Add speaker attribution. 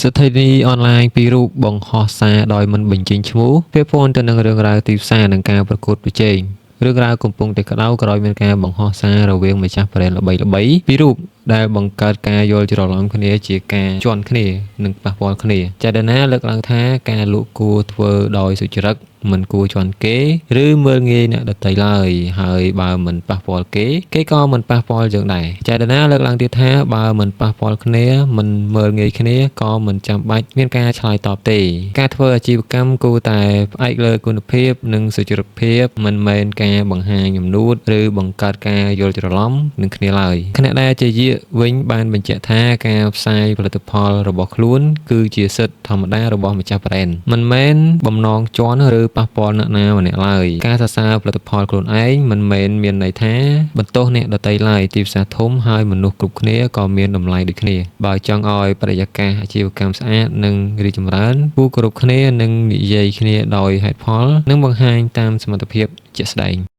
Speaker 1: សិទ្ធិនេះអនឡាញពីរូបបង្ហោះសារដោយមិនបញ្ចេញឈ្មោះពាក់ព័ន្ធទៅនឹងរឿងរ៉ាវទីផ្សារនិងការប្រកួតប្រជែងរឿងរ៉ាវកំពុងតែក្តៅក្រោយមានការបង្ហោះសាររវាងម្ចាស់ប្រេនល្បីៗពីររូបដែលបង្កើតការយល់ច្រឡំគ្នាជាការជន់គ្នានិងប៉ះពាល់គ្នាចលនាលើកឡើងថាការលក់គួរធ្វើដោយសុចរិតមិនគួរជន់គេឬមើលងាយអ្នកដទៃឡើយហើយបើមិនប៉ះពាល់គេក៏មិនប៉ះពាល់យើងដែរចលនាលើកឡើងទៀតថាបើមិនប៉ះពាល់គ្នាមិនមើលងាយគ្នាក៏មិនចាំបាច់មានការឆ្លើយតបទេការធ្វើអាជីវកម្មគួរតែផ្អែកលើគុណភាពនិងសុចរិតភាពមិនមែនការបង្ហាញញំនួតឬបង្កើតការយល់ច្រឡំនឹងគ្នាឡើយខណៈដែលជាយាវិញបានបញ្ជាក់ថាការផ្សាយផលិតផលរបស់ខ្លួនគឺជាសិទ្ធិធម្មតារបស់ម្ចាស់ប្រេនមិនមែនបំណងជន់ឬប៉ះពាល់អ្នកណាម្នាក់ឡើយការសរសើរផលិតផលខ្លួនឯងមិនមែនមានន័យថាបន្ទោសអ្នកដទៃឡើយទីផ្សារធំហើយមនុស្សគ្រប់គ្នាក៏មានតម្លៃដូចគ្នាបើចង់ឲ្យបរិយាកាសអាជីវកម្មស្អាតនិងរីកចម្រើនគូគ្រប់គ្នានឹងនិយាយគ្នាដោយហេតុផលនិងបង្ហាញតាមសមត្ថភាពជាក់ស្ដែង